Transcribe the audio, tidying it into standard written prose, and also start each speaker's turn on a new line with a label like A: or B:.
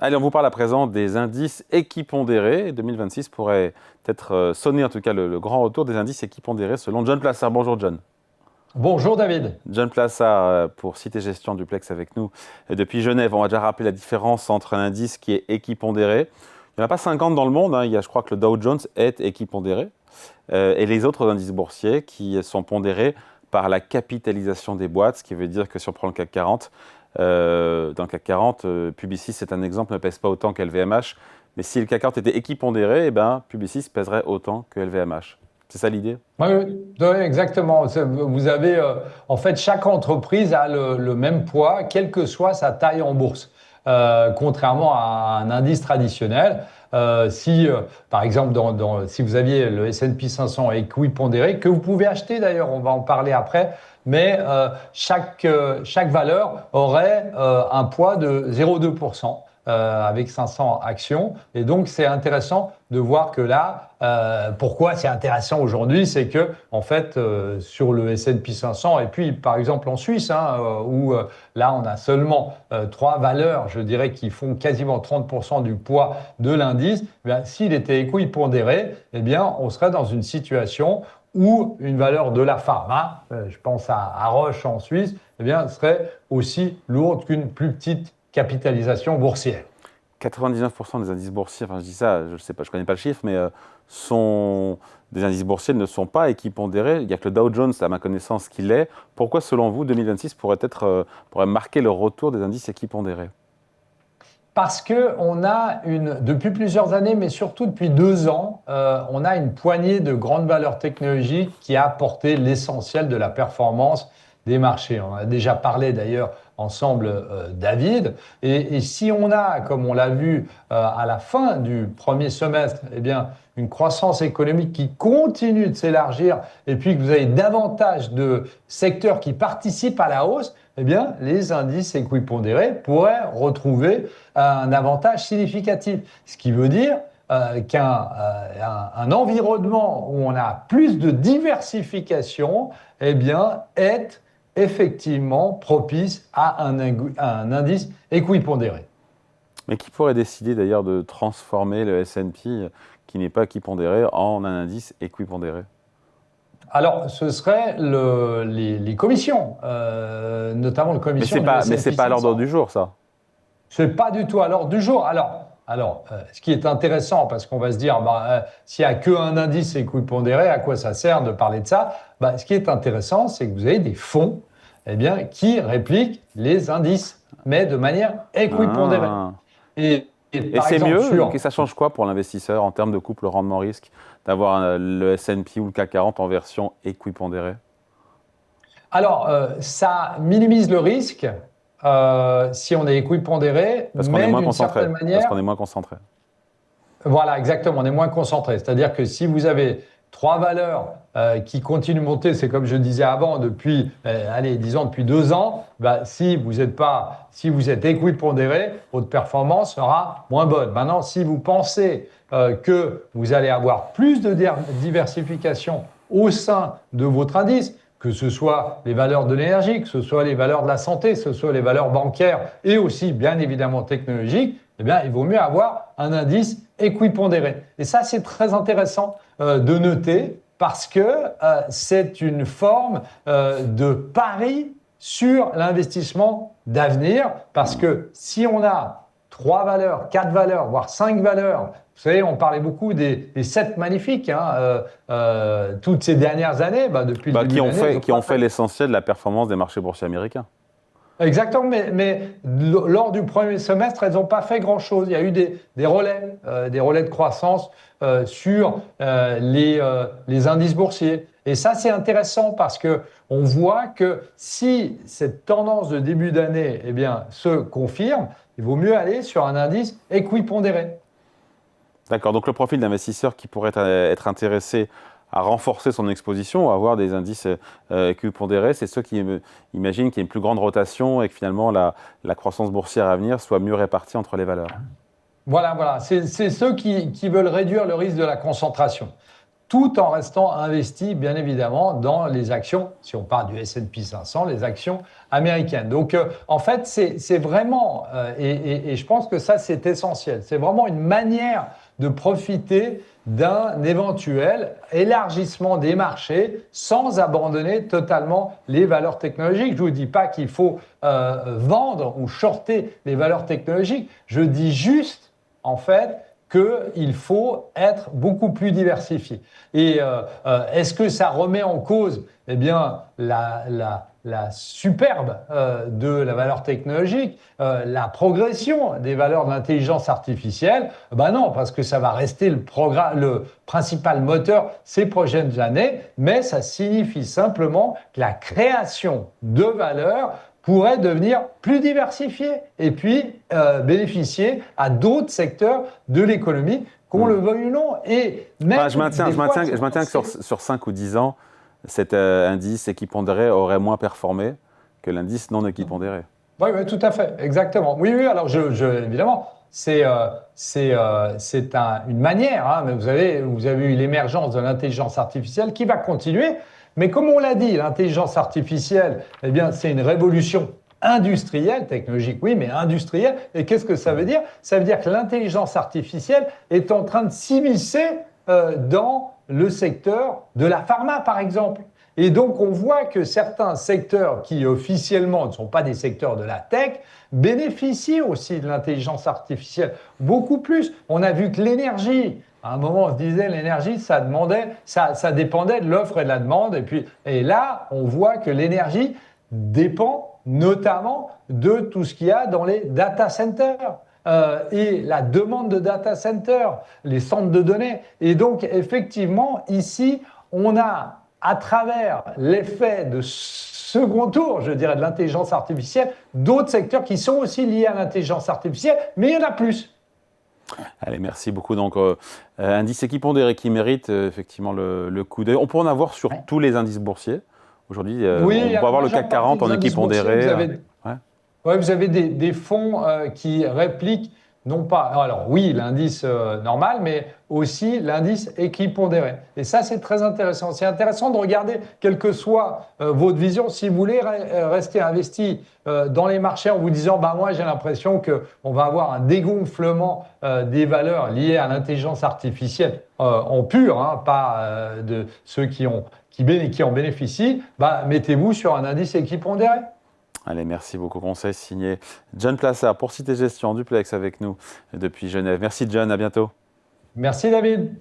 A: Allez, on vous parle à présent des indices équipondérés. 2026 pourrait être sonné, en tout cas, le grand retour des indices équipondérés selon John Plassard. Bonjour John.
B: Bonjour David.
A: John Plassard pour Cité Gestion Duplex avec nous depuis Genève. On va déjà rappeler la différence entre un indice qui est équipondéré. Il n'y en a pas 50 dans le monde. Je crois que le Dow Jones est équipondéré. Et les autres indices boursiers qui sont pondérés par la capitalisation des boîtes, ce qui veut dire que si on prend le CAC 40, dans le CAC 40, Publicis, c'est un exemple, ne pèse pas autant qu'LVMH. Mais si le CAC 40 était équipondéré, Publicis pèserait autant que LVMH. C'est ça l'idée?
B: Oui, exactement. Vous avez, en fait, chaque entreprise a le même poids, quelle que soit sa taille en bourse. Contrairement à un indice traditionnel, par exemple, si vous aviez le S&P 500 équipondéré, que vous pouvez acheter d'ailleurs, on va en parler après, mais chaque valeur aurait un poids de 0,2%. Avec 500 actions. Et donc, c'est intéressant de voir que là, pourquoi c'est intéressant aujourd'hui, c'est que, en fait, sur le S&P 500, et puis, par exemple, en Suisse, où là, on a seulement 3 valeurs, je dirais, qui font quasiment 30% du poids de l'indice, s'il était équipondéré, on serait dans une situation où une valeur de la pharma, je pense à Roche en Suisse, serait aussi lourde qu'une plus petite capitalisation boursière.
A: 99% des indices boursiers, je dis ça, je ne sais pas, je connais pas le chiffre, mais des indices boursiers ne sont pas équipondérés. Il n'y a que le Dow Jones, à ma connaissance, qui l'est. Pourquoi, selon vous, 2026 pourrait marquer le retour des indices équipondérés?
B: Parce qu'on a depuis plusieurs années, mais surtout depuis 2 ans, on a une poignée de grandes valeurs technologiques qui a apporté l'essentiel de la performance des marchés. On a déjà parlé d'ailleurs ensemble, David. Et si on a, comme on l'a vu à la fin du premier semestre, une croissance économique qui continue de s'élargir et puis que vous avez davantage de secteurs qui participent à la hausse, les indices équipondérés pourraient retrouver un avantage significatif. Ce qui veut dire qu'un environnement où on a plus de diversification est effectivement propice à un indice équipondéré.
A: Mais qui pourrait décider d'ailleurs de transformer le S&P qui n'est pas équipondéré en un indice équipondéré?
B: Alors, ce serait les commissions, notamment les commissions.
A: Mais c'est pas à l'ordre du jour, ça.
B: C'est pas du tout à l'ordre du jour. Alors, ce qui est intéressant, parce qu'on va se dire, s'il n'y a qu'un indice équipondéré, à quoi ça sert de parler de ça? Ce qui est intéressant, c'est que vous avez des fonds qui répliquent les indices, mais de manière équipondérée.
A: Et c'est mieux, et ça change quoi pour l'investisseur en termes de couple rendement-risque d'avoir le S&P ou le CAC 40 en version équipondérée?
B: Alors, ça minimise le risque si on est équipondéré,
A: parce qu'on est moins concentré.
B: Parce
A: qu'on est moins concentré.
B: Voilà, exactement, on est moins concentré. C'est-à-dire que si vous avez 3 valeurs qui continuent de monter, c'est comme je disais avant, depuis 2 ans, si vous êtes équipondéré, votre performance sera moins bonne. Maintenant, si vous pensez que vous allez avoir plus de diversification au sein de votre indice, que ce soit les valeurs de l'énergie, que ce soit les valeurs de la santé, que ce soit les valeurs bancaires et aussi, bien évidemment, technologiques, il vaut mieux avoir un indice équipondéré. Et ça, c'est très intéressant de noter parce que c'est une forme de pari sur l'investissement d'avenir. Parce que si on a 3 valeurs, 4 valeurs, voire 5 valeurs, vous savez, on parlait beaucoup des 7 magnifiques toutes ces dernières années, depuis le début de l'année.
A: Qui ont fait l'essentiel de la performance des marchés boursiers américains.
B: Exactement, mais lors du premier semestre, elles n'ont pas fait grand-chose. Il y a eu des relais de croissance sur les indices boursiers. Et ça, c'est intéressant parce que on voit que si cette tendance de début d'année se confirme, il vaut mieux aller sur un indice équipondéré.
A: D'accord, donc le profil d'investisseur qui pourrait être intéressé à renforcer son exposition, à avoir des indices équipondérés, c'est ceux qui imaginent qu'il y a une plus grande rotation et que finalement la croissance boursière à venir soit mieux répartie entre les valeurs.
B: Voilà, c'est ceux qui veulent réduire le risque de la concentration. tout en restant investi, bien évidemment, dans les actions, si on parle du S&P 500, les actions américaines. Donc, en fait, c'est vraiment, et je pense que ça, c'est essentiel, c'est vraiment une manière de profiter d'un éventuel élargissement des marchés sans abandonner totalement les valeurs technologiques. Je ne vous dis pas qu'il faut vendre ou shorter les valeurs technologiques, je dis juste, en fait, qu'il faut être beaucoup plus diversifié. Et est-ce que ça remet en cause la superbe de la valeur technologique, la progression des valeurs de l'intelligence artificielle? Ben non, parce que ça va rester le principal moteur ces prochaines années, mais ça signifie simplement que la création de valeur pourrait devenir plus diversifié et puis bénéficier à d'autres secteurs de l'économie, qu'on le veuille ou non. Et même
A: je maintiens que sur 5 ou 10 ans, cet indice équipondéré aurait moins performé que l'indice non équipondéré.
B: Oui, tout à fait, exactement. Oui, alors évidemment, c'est une manière, hein, mais vous avez eu l'émergence de l'intelligence artificielle qui va continuer. Mais comme on l'a dit, l'intelligence artificielle, eh bien, c'est une révolution industrielle, technologique, oui, mais industrielle. Et qu'est-ce que ça veut dire? Ça veut dire que l'intelligence artificielle est en train de s'immiscer dans le secteur de la pharma, par exemple. Et donc, on voit que certains secteurs qui officiellement ne sont pas des secteurs de la tech bénéficient aussi de l'intelligence artificielle beaucoup plus. On a vu que l'énergie, à un moment, on se disait l'énergie, ça dépendait de l'offre et de la demande. Et là, on voit que l'énergie dépend notamment de tout ce qu'il y a dans les data centers. Et la demande de data centers, les centres de données. Et donc, effectivement, ici, on a, à travers l'effet de second tour, je dirais, de l'intelligence artificielle, d'autres secteurs qui sont aussi liés à l'intelligence artificielle, mais il y en a plus.
A: Allez, merci beaucoup. Donc, indice équipondéré qui mérite effectivement le coup d'œil. On peut en avoir sur tous les indices boursiers. Aujourd'hui, on peut avoir le CAC 40 en équipondéré.
B: Vous avez des fonds qui répliquent, non pas, alors oui, l'indice normal, mais aussi l'indice équipondéré. Et ça, c'est très intéressant. C'est intéressant de regarder, quelle que soit votre vision, si vous voulez rester investi dans les marchés en vous disant, moi, j'ai l'impression qu'on va avoir un dégonflement des valeurs liées à l'intelligence artificielle en pur, hein, pas de ceux qui en bénéficient, mettez-vous sur un indice équipondéré.
A: Allez, merci beaucoup. Conseil signé John Plassard pour Cité Gestion Duplex avec nous depuis Genève. Merci John, à bientôt.
B: Merci David.